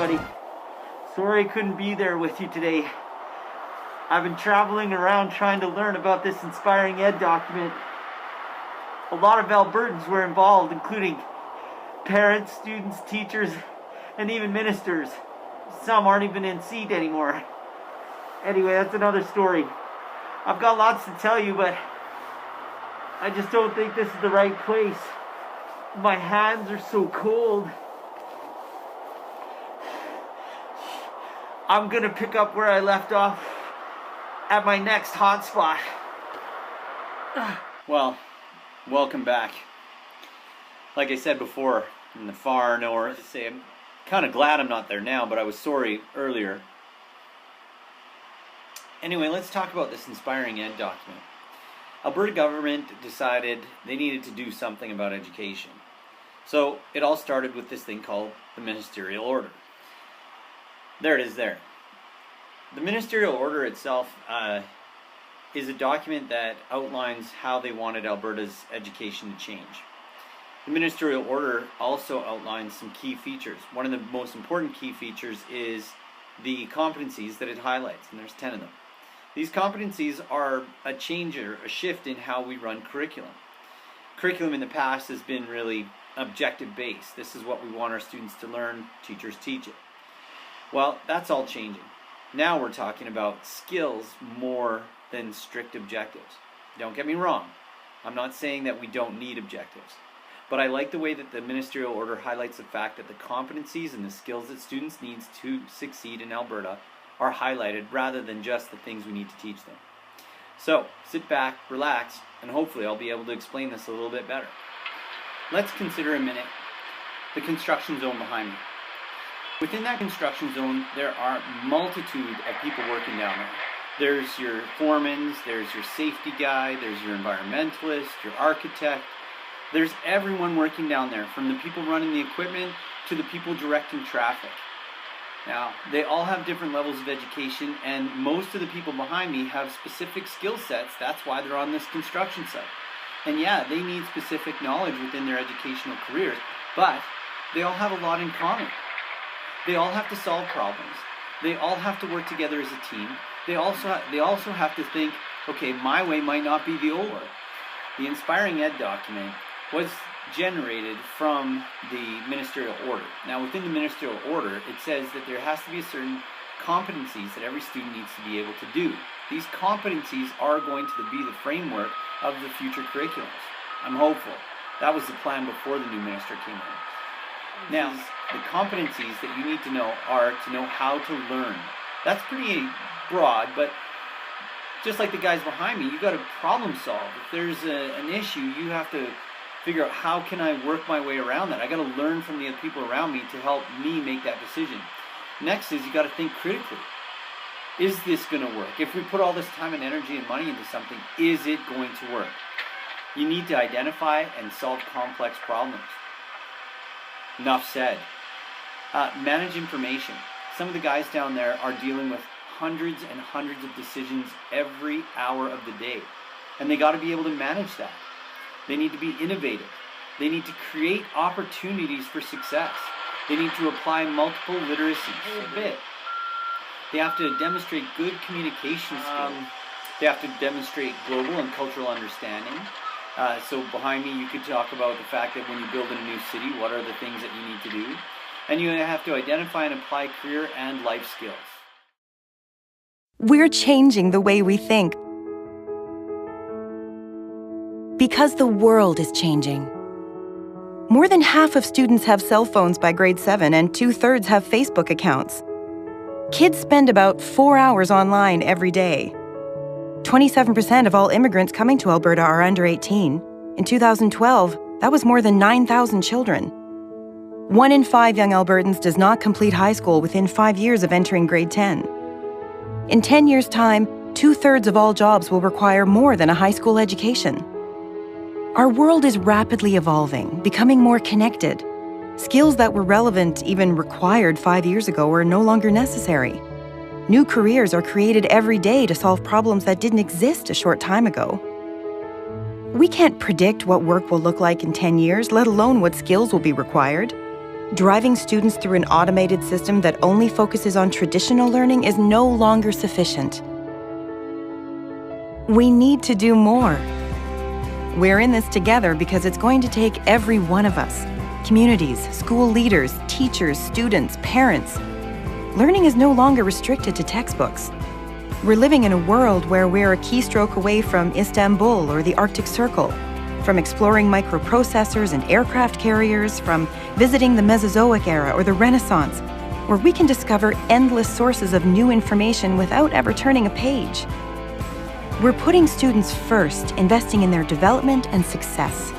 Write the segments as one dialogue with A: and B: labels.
A: everybody. Sorry I couldn't be there with you today. I've been traveling around trying to learn about this Inspiring Ed document. A lot of Albertans were involved, including parents, students, teachers, and even ministers. Some aren't even in seat anymore. Anyway, that's another story. I've got lots to tell you, but I just don't think this is the right place. My hands are so cold. I'm gonna pick up where I left off at my next hotspot.
B: Well, welcome back. Like I said before, in the far north, I'm kind of glad I'm not there now, but I was sorry earlier. Anyway, let's talk about this Inspiring Ed document. Alberta government decided they needed to do something about education. So it all started with this thing called the Ministerial Order. There it is there. The Ministerial Order itself is a document that outlines how they wanted Alberta's education to change. The Ministerial Order also outlines some key features. One of the most important key features is the competencies that it highlights, and there's 10 of them. These competencies are a change or a shift in how we run curriculum. Curriculum in the past has been really objective-based. This is what we want our students to learn, teachers teach it. Well, that's all changing. Now we're talking about skills more than strict objectives. Don't get me wrong. I'm not saying that we don't need objectives. But I like the way that the Ministerial Order highlights the fact that the competencies and the skills that students need to succeed in Alberta are highlighted rather than just the things we need to teach them. So, sit back, relax, and hopefully I'll be able to explain this a little bit better. Let's consider a minute the construction zone behind me. Within that construction zone, there are a multitude of people working down there. There's your foremans, there's your safety guy, there's your environmentalist, your architect. There's everyone working down there, from the people running the equipment to the people directing traffic. Now, they all have different levels of education, and most of the people behind me have specific skill sets. That's why they're on this construction site. And yeah, they need specific knowledge within their educational careers, but they all have a lot in common. They all have to solve problems. They all have to work together as a team. They also have to think, okay, my way might not be the old way. The Inspiring Ed document was generated from the Ministerial Order. Now, within the Ministerial Order, it says that there has to be certain competencies that every student needs to be able to do. These competencies are going to be the framework of the future curriculums. I'm hopeful. That was the plan before the new minister came in. Now, the competencies that you need to know are to know how to learn. That's pretty broad, but just like the guys behind me, you got to problem solve. If there's an issue, you have to figure out, how can I work my way around that? I got to learn from the other people around me to help me make that decision. Next is you got to think critically. Is this going to work? If we put all this time and energy and money into something, is it going to work? You need to identify and solve complex problems. Enough said. Manage information. Some of the guys down there are dealing with hundreds and hundreds of decisions every hour of the day. And they got to be able to manage that. They need to be innovative. They need to create opportunities for success. They need to apply multiple literacies. A bit. They have to demonstrate good communication skills. They have to demonstrate global and cultural understanding. So behind me, you could talk about the fact that when you build in a new city, what are the things that you need to do? And you have to identify and apply career and life skills.
C: We're changing the way we think. Because the world is changing. More than half of students have cell phones by grade 7, and 2/3 have Facebook accounts. Kids spend about 4 hours online every day. 27% of all immigrants coming to Alberta are under 18. In 2012, that was more than 9,000 children. 1 in 5 young Albertans does not complete high school within 5 years of entering grade 10. In 10 years' time, 2/3 of all jobs will require more than a high school education. Our world is rapidly evolving, becoming more connected. Skills that were relevant, even required 5 years ago, are no longer necessary. New careers are created every day to solve problems that didn't exist a short time ago. We can't predict what work will look like in 10 years, let alone what skills will be required. Driving students through an automated system that only focuses on traditional learning is no longer sufficient. We need to do more. We're in this together because it's going to take every one of us, communities, school leaders, teachers, students, parents. Learning is no longer restricted to textbooks. We're living in a world where we're a keystroke away from Istanbul or the Arctic Circle, from exploring microprocessors and aircraft carriers, from visiting the Mesozoic era or the Renaissance, where we can discover endless sources of new information without ever turning a page. We're putting students first, investing in their development and success.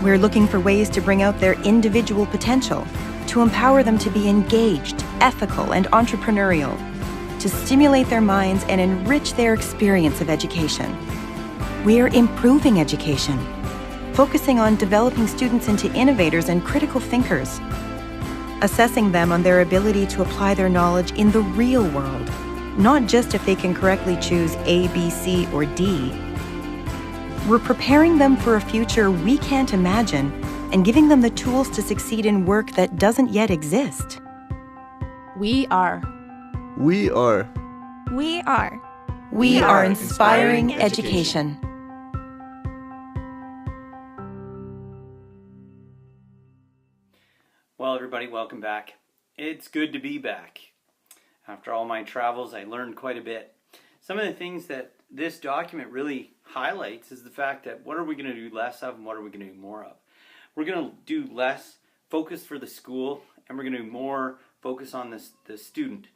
C: We're looking for ways to bring out their individual potential, to empower them to be engaged, ethical, and entrepreneurial, to stimulate their minds and enrich their experience of education. We're improving education, focusing on developing students into innovators and critical thinkers, assessing them on their ability to apply their knowledge in the real world, not just if they can correctly choose A, B, C, or D. We're preparing them for a future we can't imagine and giving them the tools to succeed in work that doesn't yet exist.
D: We are.
E: We are.
D: We are.
C: We are inspiring education.
B: Well, everybody, welcome back. It's good to be back. After all my travels, I learned quite a bit. Some of the things that this document really highlights is the fact that what are we going to do less of and what are we going to do more of? We're going to do less focus for the school, and we're going to do more focus on the student.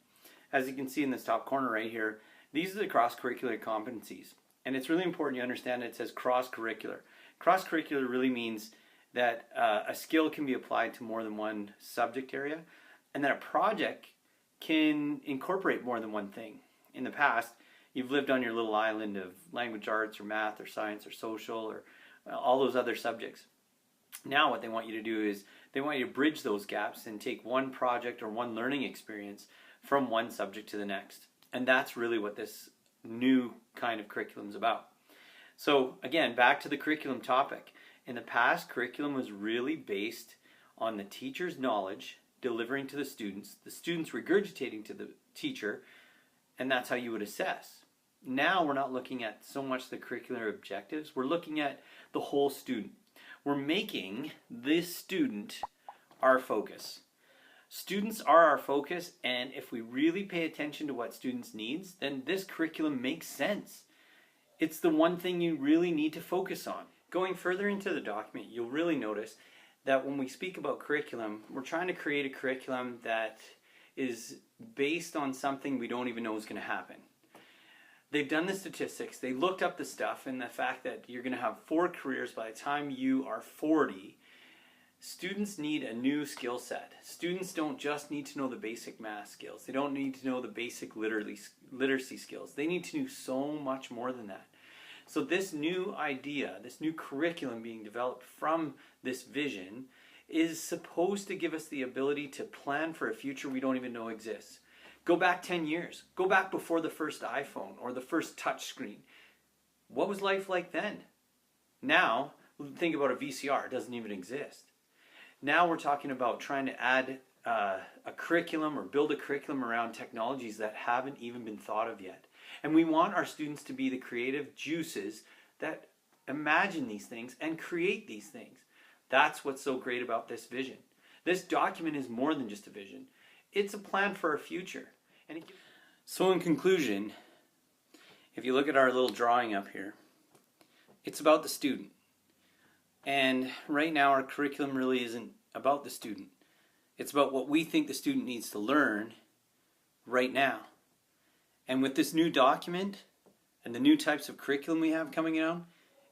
B: As you can see in this top corner right here, these are the cross-curricular competencies. And it's really important you understand it says cross-curricular. Cross-curricular really means that a skill can be applied to more than one subject area, and that a project can incorporate more than one thing. In the past, you've lived on your little island of language arts or math or science or social or all those other subjects. Now what they want you to do is they want you to bridge those gaps and take one project or one learning experience from one subject to the next. And that's really what this new kind of curriculum is about. So again, back to the curriculum topic. In the past, curriculum was really based on the teacher's knowledge delivering to the students regurgitating to the teacher, and that's how you would assess. Now we're not looking at so much the curricular objectives, we're looking at the whole student. We're making this student our focus. Students are our focus, and if we really pay attention to what students needs, then this curriculum makes sense. It's the one thing you really need to focus on. Going further into the document, you'll really notice that when we speak about curriculum, we're trying to create a curriculum that is based on something we don't even know is going to happen. They've done the statistics, they looked up the stuff, and the fact that you're going to have 4 careers by the time you are 40. Students need a new skill set. Students don't just need to know the basic math skills. They don't need to know the basic literacy skills. They need to know so much more than that. So this new idea, this new curriculum being developed from this vision is supposed to give us the ability to plan for a future we don't even know exists. Go back 10 years. Go back before the first iPhone or the first touch screen. What was life like then? Now, think about a VCR. It doesn't even exist. Now we're talking about trying to add a curriculum or build a curriculum around technologies that haven't even been thought of yet. And we want our students to be the creative juices that imagine these things and create these things. That's what's so great about this vision. This document is more than just a vision. It's a plan for our future. So in conclusion, if you look at our little drawing up here, it's about the student. And right now our curriculum really isn't about the student. It's about what we think the student needs to learn right now. And with this new document and the new types of curriculum we have coming out,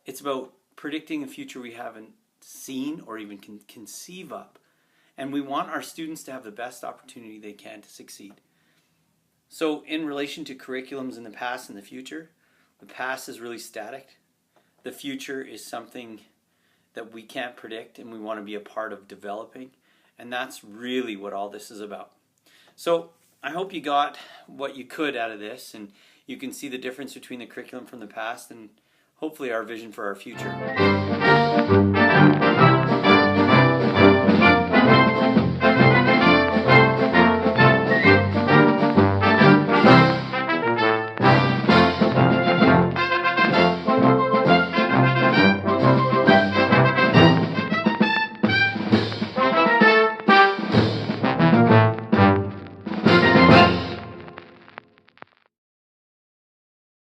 B: it's about predicting a future we haven't seen or even can conceive of. And we want our students to have the best opportunity they can to succeed. So in relation to curriculums in the past and the future, the past is really static. The future is something that we can't predict and we want to be a part of developing. And that's really what all this is about. So I hope you got what you could out of this, and you can see the difference between the curriculum from the past and hopefully our vision for our future.